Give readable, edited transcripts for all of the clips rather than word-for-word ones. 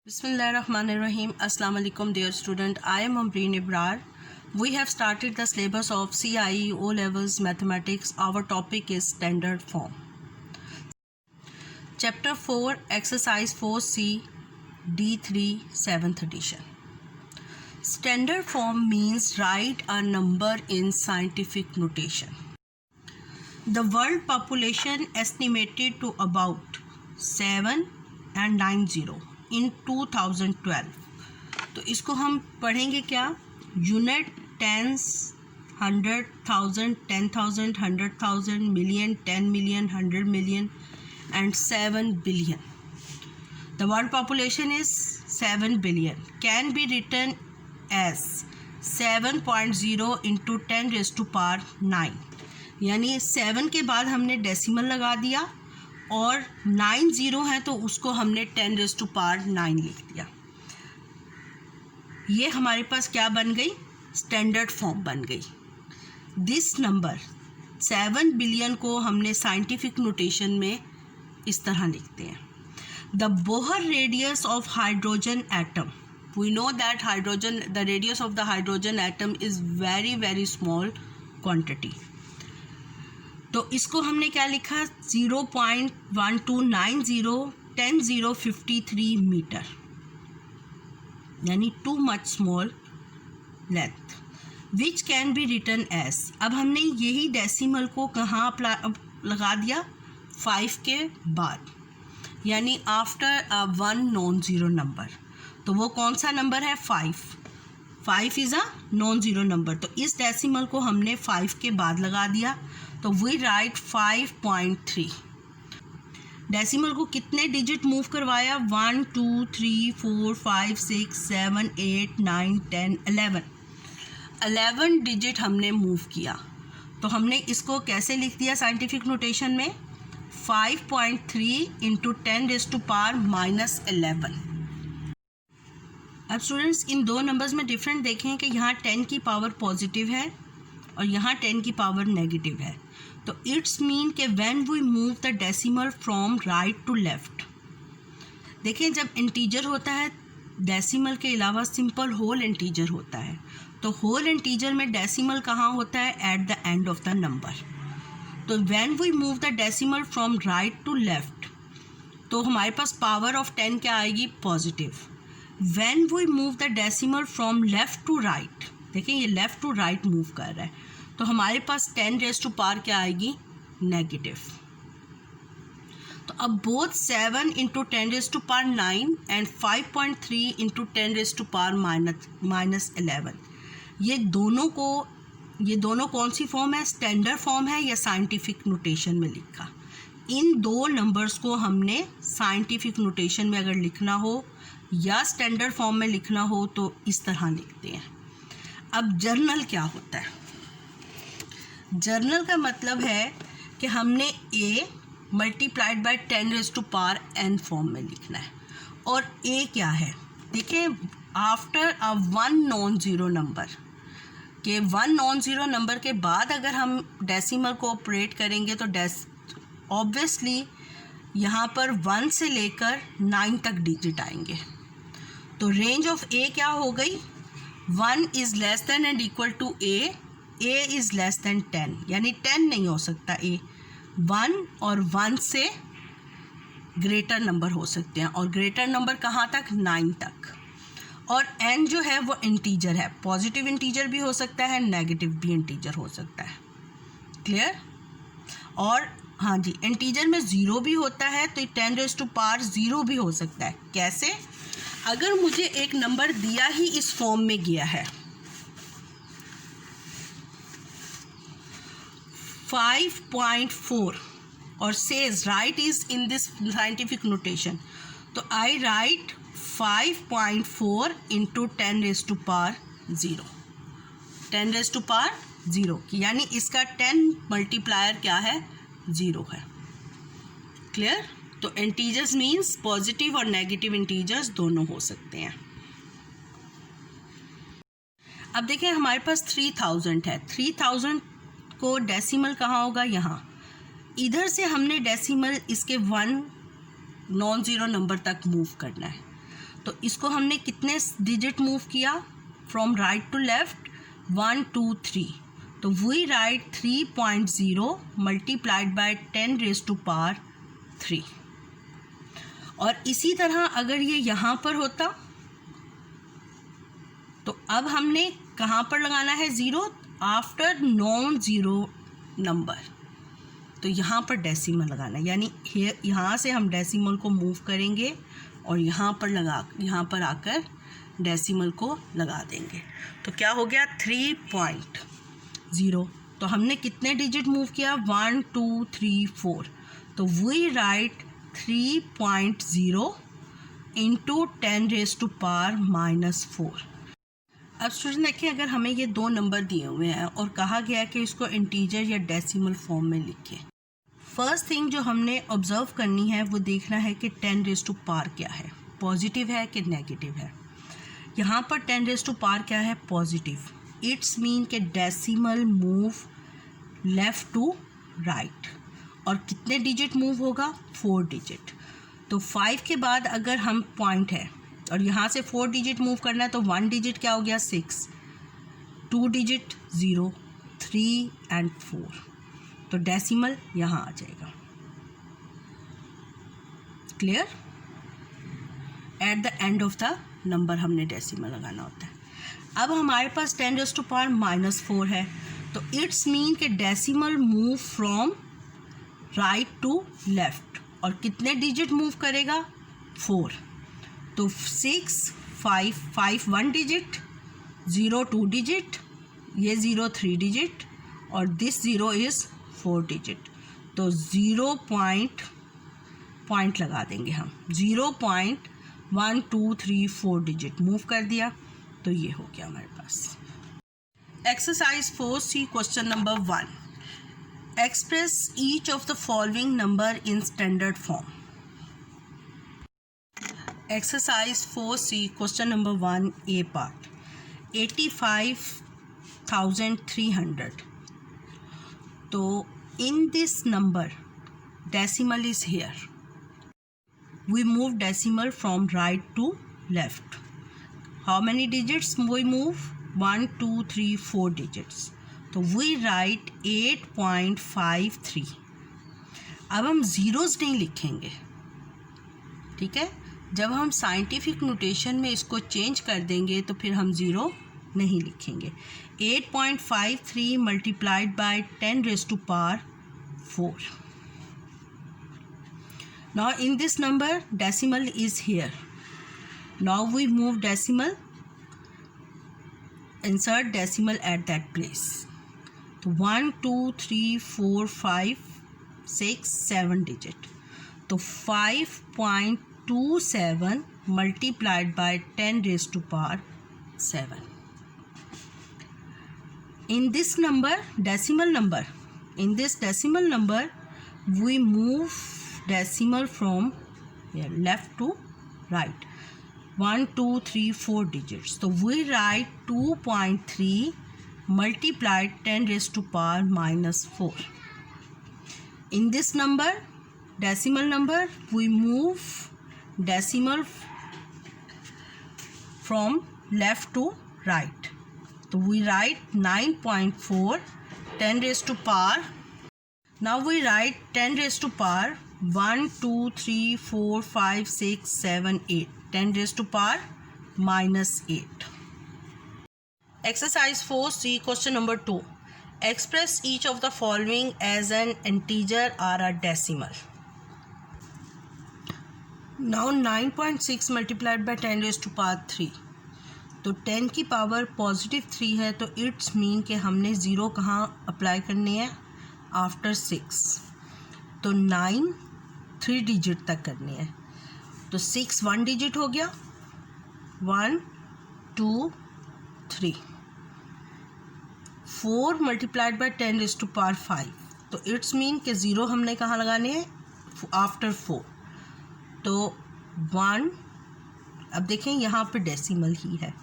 Bismillahirrahmanirrahim. Assalamu alaikum dear student. I am Amreen Ibrar. We have started the syllabus of CIE O Levels Mathematics. Our topic is standard form. Chapter 4 Exercise 4C D3 7th edition. Standard form means write a number in scientific notation. The world population estimated to about 790 इन 2012. तो इसको हम पढ़ेंगे क्या? Unit, tens, 100,000, 10,000, 100,000, million, 10 million, 100 million and 7 billion. The world population is 7 billion. Can be written as 7.0 into 10 raised to power 9. यानी 7 के बाद हमने decimal लगा दिया और 9 ज़ीरो है तो उसको हमने 10 रेज़ टू पावर 9 लिख दिया. ये हमारे पास क्या बन गई? स्टैंडर्ड फॉर्म बन गई. दिस नंबर 7 बिलियन को हमने साइंटिफिक नोटेशन में इस तरह लिखते हैं. The Bohr radius of hydrogen atom. We know that hydrogen, the radius of the hydrogen atom is very very small quantity. तो इसको हमने क्या लिखा? 0.1290 मीटर, यानी too much small length, which can be written as. अब हमने यही decimal को कहाँ लगा दिया? 5 के बाद, यानी आफ्टर 1 नॉन ज़ीरो नंबर. तो वो कौन सा नंबर है? 5 is a non zero number. तो इस डेसिमल को हमने 5 के बाद लगा दिया. तो वी राइट 5.3. डेसिमल को कितने डिजिट मूव करवाया? 1 2 3 4 5 6 7 8 9 10 11 डिजिट हमने मूव किया. तो हमने इसको कैसे लिख दिया साइंटिफिक नोटेशन में? 5.3 इंटू 10 रेज़ टू पावर -11. अब स्टूडेंट्स इन दो नंबर्स में डिफरेंट देखें कि यहाँ 10 की पावर पॉजिटिव है और यहाँ 10 की पावर नेगेटिव है. तो इट्स मीन कि when we move the decimal from right to left. देखें, जब इंटीजर होता है डेसिमल के अलावा सिंपल होल इंटीजर होता है. तो होल इंटीजर में डेसिमल कहाँ होता है? At the end of the number. तो when we move the decimal from right to left, तो हमारे पास पावर ऑफ 10 क्या आएगी? Positive. When we move the decimal from left to right, देखें ये लेफ़्ट टू राइट मूव कर रहा है, तो हमारे पास 10 रेज़ टू पावर क्या आएगी? नेगेटिव. तो अब both 7 into 10 raise to power 9 and 5.3 into 10 raise to power -11, ये दोनों कौन सी फॉर्म है? स्टैंडर्ड फॉर्म है या साइंटिफिक नोटेशन में लिखा? इन दो नंबर्स को हमने साइंटिफिक नोटेशन में अगर लिखना हो या स्टैंडर्ड फॉर्म में लिखना हो तो इस तरह लिखते हैं. अब जर्नल क्या होता है? जर्नल का मतलब है कि हमने a multiplied by 10 raise to power n form में लिखना है. और a क्या है? देखिए, after a 1 non zero number के 1 नॉन ज़ीरो नंबर के बाद अगर हम डेसिमल को ऑपरेट करेंगे तो ऑब्वियसली यहाँ पर 1 से लेकर 9 तक डिजिट आएंगे. तो रेंज ऑफ a क्या हो गई? 1 is less than and equal to a is less than 10, यानी 10 नहीं हो सकता a. 1 और 1 से ग्रेटर नंबर हो सकते हैं, और ग्रेटर नंबर कहाँ तक? 9 तक. और n जो है वो इंटीजर है. पॉजिटिव इंटीजर भी हो सकता है, नेगेटिव भी इंटीजर हो सकता है. क्लियर? और हाँ जी, इंटीजर में 0 भी होता है, तो 10 रेज़ टू पावर 0 भी हो सकता है. कैसे? अगर मुझे एक नंबर दिया ही इस फॉर्म में गया है 5.4 और says write is in this scientific notation, तो I write 5.4 into 10 raised to power 0. 10 raised to power 0, यानी इसका 10 मल्टीप्लायर क्या है? 0 है. क्लियर? तो इंटीजर्स मीन्स पॉजिटिव और नेगेटिव इंटीजर्स दोनों हो सकते हैं. अब देखिए, हमारे पास 3000 है. 3000 को डेसिमल कहाँ होगा? यहाँ. इधर से हमने डेसिमल इसके 1 नॉन ज़ीरो नंबर तक मूव करना है. तो इसको हमने कितने डिजिट मूव किया फ्रॉम राइट टू लेफ्ट, 1 2 3, तो वी राइट 3.0 मल्टीप्लाइड बाय 10⁻³ और इसी तरह अगर ये यहाँ पर होता तो अब हमने कहाँ पर लगाना है zero, after non zero number, तो यहाँ पर डेसिमल लगाना है, यानी यहाँ से हम डेसिमल को मूव करेंगे और यहाँ पर आकर डेसिमल को लगा देंगे। तो क्या हो गया 3.0, तो हमने कितने डिजिट मूव किया 1 2 3 4, तो वी राइट 3.0 इंटू 10⁻⁻⁴। अब स्टूडेंट देखिए, अगर हमें ये दो नंबर दिए हुए हैं और कहा गया है कि इसको इंटीजर या डेसिमल फॉर्म में लिखें, फर्स्ट थिंग जो हमने ऑब्जर्व करनी है वो देखना है कि 10⁻⁴ क्या है, पॉजिटिव है कि नेगेटिव है। यहाँ पर 10⁻⁴ क्या है, पॉजिटिव, इट्स मीन के decimal move left to right, और कितने डिजिट मूव होगा 4 डिजिट। तो 5 के बाद अगर हम पॉइंट है और यहाँ से 4 डिजिट मूव करना है तो 1 डिजिट क्या हो गया 6, 2 डिजिट 0, 3 एंड 4, तो डेसिमल यहाँ आ जाएगा। Clear? At the end of the number हमने डेसिमल लगाना होता है। अब हमारे पास 10⁻⁻⁴ है, तो इट्स मीन के decimal move from right to left, और कितने डिजिट मूव करेगा 4, तो 6 5 5 1 डिजिट, 0 2 डिजिट, ये 0 3 डिजिट, और दिस 0 इज़ 4 डिजिट, तो 0 पॉइंट लगा देंगे हम, 0.1 2 3 4 डिजिट मूव कर दिया, तो ये हो गया हमारे पास। Exercise 4C question number 1, express each of the following number in standard form. Exercise 4C question number 1 A part, 85,300, तो in this number decimal is here, we move decimal from right to left, how many digits we move 1 2 3 4 digits, तो we write 8.53। अब हम zeros नहीं लिखेंगे, ठीक है, जब हम साइंटिफिक नोटेशन में इसको चेंज कर देंगे तो फिर हम ज़ीरो नहीं लिखेंगे। 8.53 multiplied by 10⁻⁴। Now in this number decimal is here. Now we move decimal, insert decimal at that place. So 1 2 3 4 5 6 7 digit. तो 5.27 multiplied by 10⁻⁷. In this number, decimal number, in this decimal number, we move decimal from here, left to right, 1 2 3 4 digits. So we write 2.3 multiplied 10⁻⁻⁴. In this number, decimal number, we move decimal from left to right. So we write 9.4 10⁻⁴. Now we write 10⁻⁴ 1 2 3 4 5 6 7 8, 10⁻⁻8. Exercise 4C question number 2, express each of the following as an integer or a decimal. Now 9.6 multiplied by 10⁻⁴, तो 10 की power positive 3 है, तो it's mean कि हमने zero कहाँ apply करनी है, after 6, तो 9 3 डिजिट तक करनी है, तो 6 1 डिजिट हो गया, 1 2 3, 4 मल्टीप्लाइड बाय 10⁻⁵, तो इट्स मीन कि ज़ीरो हमने कहाँ लगाने हैं, आफ्टर 4, तो 1, अब देखें यहाँ पे डेसिमल ही है,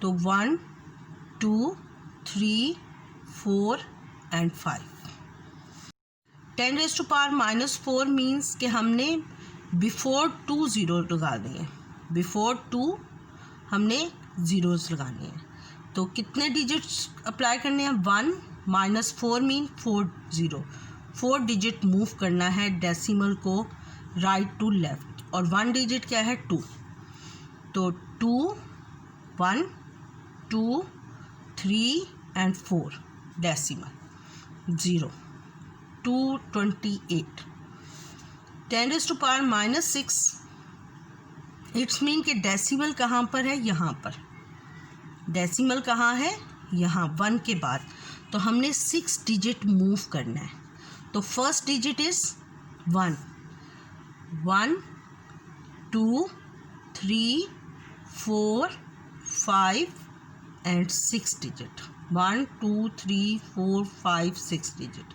तो 1 2 3 4 एंड 5। 10⁻⁻⁴ मीन्स कि हमने बिफोर 2 ज़ीरो लगा देंगे, बिफोर 2 हमने ज़ीरोज़ लगाने हैं। तो कितने डिजिट्स अप्लाई करने हैं? 1 minus 4 mean 4 zero, 4 digit move करना है डेसिमल को राइट टू लेफ़्ट, और 1 डिजिट क्या है? 2। तो 2 1 2 3 एंड 4 डेसिमल 0 228 10⁻⁻6। इट्स मीन कि डेसिमल कहाँ पर है? यहाँ पर। डेसिमल कहाँ है? यहाँ 1 के बाद। तो हमने 6 डिजिट मूव करना है। तो first digit is 1 1 2 3 4 5 and 6 digit, 1 2 3 4 5 6 digit,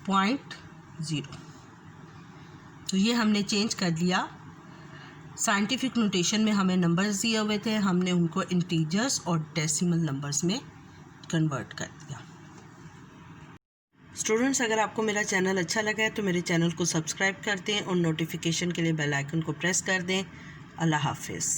0.0। तो ये हमने चेंज कर लिया। साइंटिफिक नोटेशन में हमें नंबर्स दिए हुए थे, हमने उनको इंटीजर्स और डेसिमल नंबर्स में कन्वर्ट कर दिया। स्टूडेंट्स, अगर आपको मेरा चैनल अच्छा लगा है तो मेरे चैनल को सब्सक्राइब कर दें और नोटिफिकेशन के लिए बेल आइकन को प्रेस कर दें। अल्लाह हाफिज़।